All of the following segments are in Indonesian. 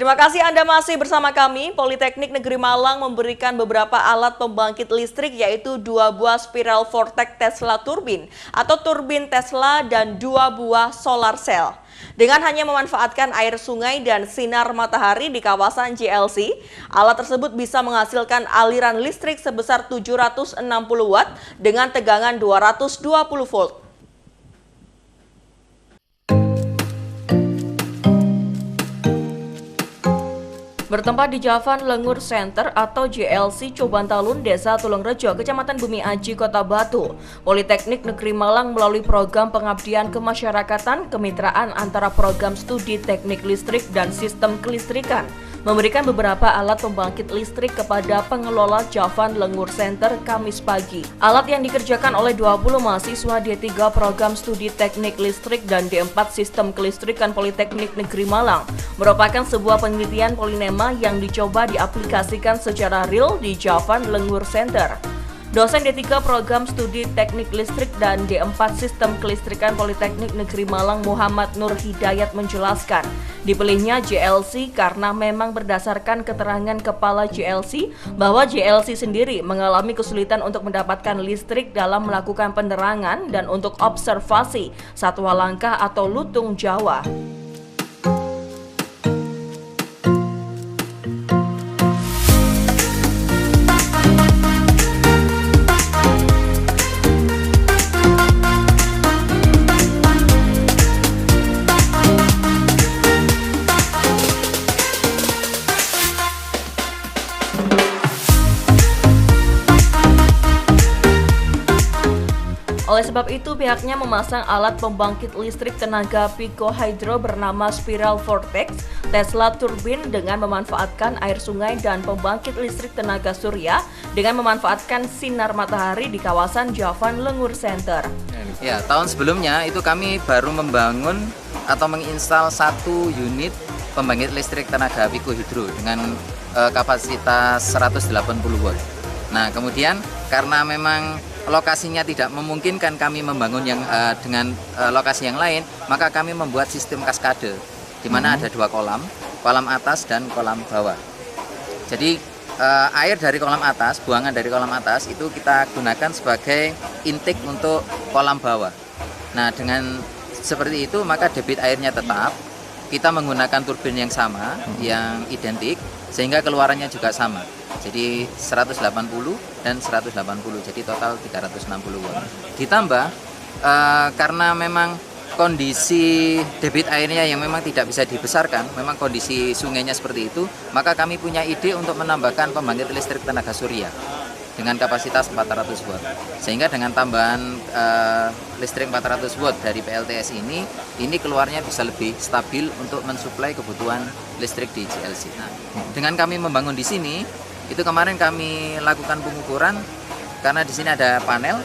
Terima kasih Anda masih bersama kami. Politeknik Negeri Malang memberikan beberapa alat pembangkit listrik yaitu 2 buah spiral vortex Tesla turbin atau turbin Tesla dan 2 buah solar cell. Dengan hanya memanfaatkan air sungai dan sinar matahari di kawasan JLC, alat tersebut bisa menghasilkan aliran listrik sebesar 760 watt dengan tegangan 220 volt. Bertempat di Javan Lengur Center atau JLC Cobantalun, Desa Tulungrejo, Kecamatan Bumi Aji, Kota Batu, Politeknik Negeri Malang melalui program pengabdian kemasyarakatan kemitraan antara program studi teknik listrik dan sistem kelistrikan memberikan beberapa alat pembangkit listrik kepada pengelola Javan Lengur Center Kamis pagi. Alat yang dikerjakan oleh 20 mahasiswa D3 program studi teknik listrik dan D4 sistem kelistrikan Politeknik Negeri Malang merupakan sebuah penelitian polinema yang dicoba diaplikasikan secara real di Javan Lengur Center. Dosen D3 Program Studi Teknik Listrik dan D4 Sistem Kelistrikan Politeknik Negeri Malang Muhammad Nur Hidayat menjelaskan, dipilihnya JLC karena memang berdasarkan keterangan Kepala JLC bahwa JLC sendiri mengalami kesulitan untuk mendapatkan listrik dalam melakukan penerangan dan untuk observasi satwa langka atau lutung Jawa. Oleh sebab itu, pihaknya memasang alat pembangkit listrik tenaga picohydro bernama Spiral Vortex Tesla Turbin dengan memanfaatkan air sungai dan pembangkit listrik tenaga surya dengan memanfaatkan sinar matahari di kawasan Javan Lengur Center. Ya, tahun sebelumnya itu kami baru membangun atau menginstal 1 unit pembangkit listrik tenaga picohydro dengan kapasitas 180 watt. Nah, kemudian karena memang lokasinya tidak memungkinkan kami membangun yang dengan lokasi yang lain, maka kami membuat sistem kaskade di mana ada 2 kolam, kolam atas dan kolam bawah. Jadi air dari kolam atas, buangan dari kolam atas itu kita gunakan sebagai intake untuk kolam bawah. Nah, dengan seperti itu maka debit airnya tetap, kita menggunakan turbin yang sama, yang identik, sehingga keluarannya juga sama. Jadi 180 dan 180, jadi total 360 watt. Ditambah karena memang kondisi debit airnya yang memang tidak bisa dibesarkan, memang kondisi sungainya seperti itu, maka kami punya ide untuk menambahkan pembangkit listrik tenaga surya dengan kapasitas 400 watt. Sehingga dengan tambahan listrik 400 watt dari PLTS ini keluarnya bisa lebih stabil untuk mensuplai kebutuhan listrik di JLC. Nah, dengan kami membangun di sini, itu kemarin kami lakukan pengukuran karena di sini ada panel,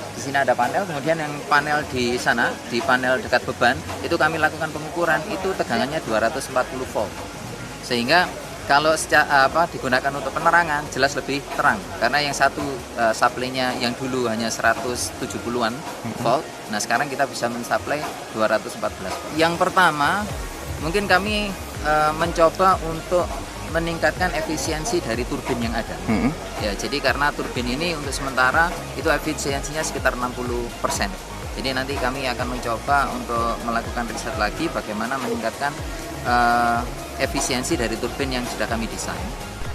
kemudian yang panel di sana, di panel dekat beban, itu kami lakukan pengukuran, itu tegangannya 240 volt. Sehingga kalau digunakan untuk penerangan jelas lebih terang, karena yang satu supply-nya yang dulu hanya 170-an volt, nah sekarang kita bisa mensuplai 214 volt. Yang pertama, mungkin kami mencoba untuk meningkatkan efisiensi dari turbin yang ada. Ya, jadi karena turbin ini untuk sementara itu efisiensinya sekitar 60%. Jadi nanti kami akan mencoba untuk melakukan riset lagi bagaimana meningkatkan efisiensi dari turbin yang sudah kami desain.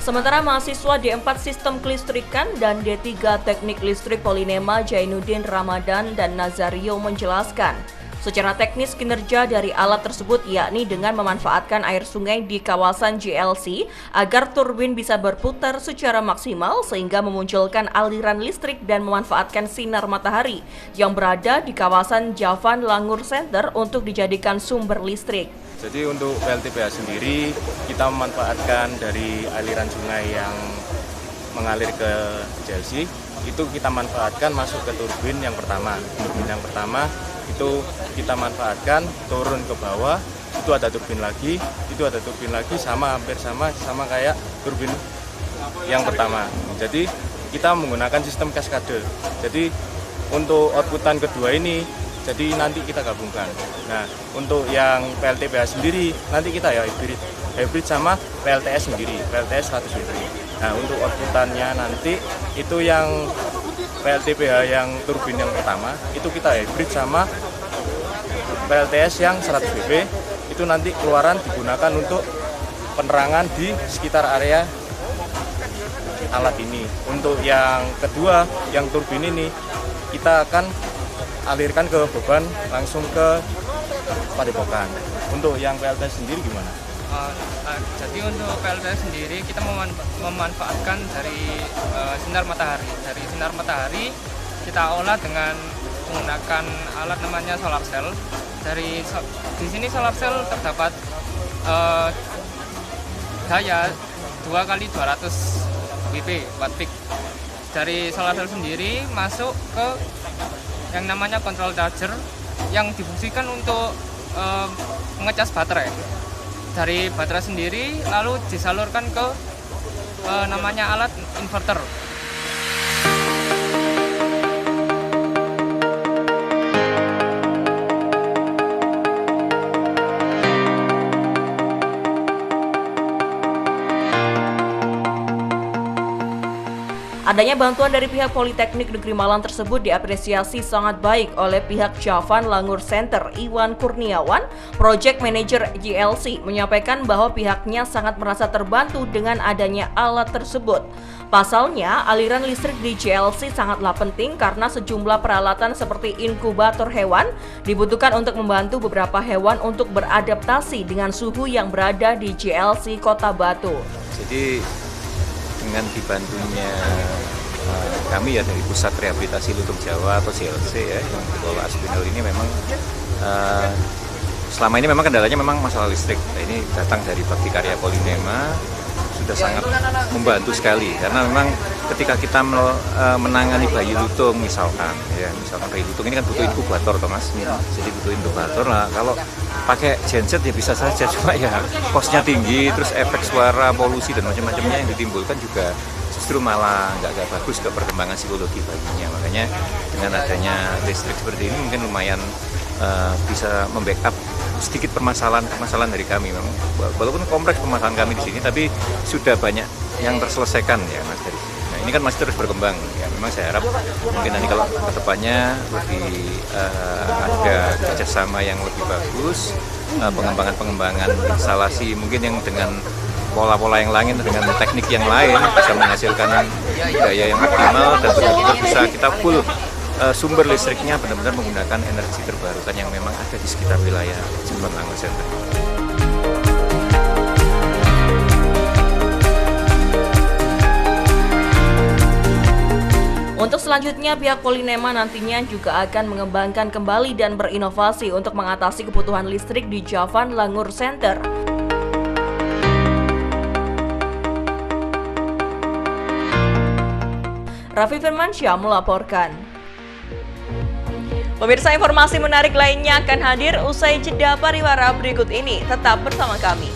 Sementara mahasiswa D4 Sistem Kelistrikan dan D3 Teknik Listrik Polinema Jainuddin Ramadan dan Nazario menjelaskan, secara teknis kinerja dari alat tersebut yakni dengan memanfaatkan air sungai di kawasan JLC agar turbin bisa berputar secara maksimal sehingga memunculkan aliran listrik dan memanfaatkan sinar matahari yang berada di kawasan Javan Lengur Center untuk dijadikan sumber listrik. Jadi untuk PLTPH sendiri kita memanfaatkan dari aliran sungai yang mengalir ke JLC, itu kita manfaatkan masuk ke turbin yang pertama. Turbin yang pertama itu kita manfaatkan turun ke bawah, itu ada turbin lagi, hampir sama kayak turbin yang pertama. Jadi kita menggunakan sistem kaskade. Jadi untuk outputan kedua ini, jadi nanti kita gabungkan. Nah, untuk yang PLTPH sendiri nanti kita ya hybrid. hybrid sama PLTS sendiri, PLTS 100 W. Nah, untuk outputannya nanti itu yang PLTPH yang turbin yang pertama itu kita hybrid sama PLTS yang 100 W, itu nanti keluaran digunakan untuk penerangan di sekitar area alat ini. Untuk yang kedua, yang turbin ini kita akan alirkan ke beban langsung ke padepokan. Untuk yang PLTS sendiri gimana? Jadi untuk PLTS sendiri kita memanfaatkan dari sinar matahari. Dari sinar matahari kita olah dengan menggunakan alat namanya solar cell. Di sini solar cell terdapat daya 2x200 WP watt peak. Dari solar cell sendiri masuk ke yang namanya control charger yang difungsikan untuk mengecas baterai. Dari baterai sendiri lalu disalurkan ke namanya alat inverter. Adanya bantuan dari pihak Politeknik Negeri Malang tersebut diapresiasi sangat baik oleh pihak Javan Langur Center. Iwan Kurniawan, Project Manager JLC, menyampaikan bahwa pihaknya sangat merasa terbantu dengan adanya alat tersebut. Pasalnya, aliran listrik di JLC sangatlah penting karena sejumlah peralatan seperti inkubator hewan dibutuhkan untuk membantu beberapa hewan untuk beradaptasi dengan suhu yang berada di JLC Kota Batu. Jadi dengan dibantunya kami ya dari Pusat Rehabilitasi Lutut Jawa atau JLC ya yang dikelola Aspinal ini memang selama ini memang kendalanya memang masalah listrik. Nah, ini datang dari Bakti Karya Polinema sudah sangat membantu sekali karena memang ketika kita menangani bayi lutung misalkan bayi lutung ini kan butuh inkubator toh Mas. Jadi butuh inkubator. Nah, kalau pakai genset ya bisa saja, cuma ya kosnya tinggi, terus efek suara, polusi dan macam-macamnya yang ditimbulkan juga justru malah nggak bagus ke perkembangan psikologi bayinya. Makanya dengan adanya listrik seperti ini mungkin lumayan bisa membackup sedikit permasalahan dari kami. Memang walaupun kompleks permasalahan kami di sini, tapi sudah banyak yang terselesaikan ya Mas dari sini. Nah, ini kan masih terus berkembang. Ya, memang saya harap mungkin nanti kalau kedepannya lebih ada kerjasama yang lebih bagus, pengembangan instalasi mungkin yang dengan pola-pola yang lain, dengan teknik yang lain bisa menghasilkan daya yang optimal dan betul-betul bisa kita full sumber listriknya benar-benar menggunakan energi terbarukan yang memang ada di sekitar wilayah Javan Langur Center. Untuk selanjutnya, pihak Polinema nantinya juga akan mengembangkan kembali dan berinovasi untuk mengatasi kebutuhan listrik di Javan Langur Center. Raffi Firmansyah melaporkan. Pemirsa, informasi menarik lainnya akan hadir usai jeda pariwara berikut ini. Tetap bersama kami.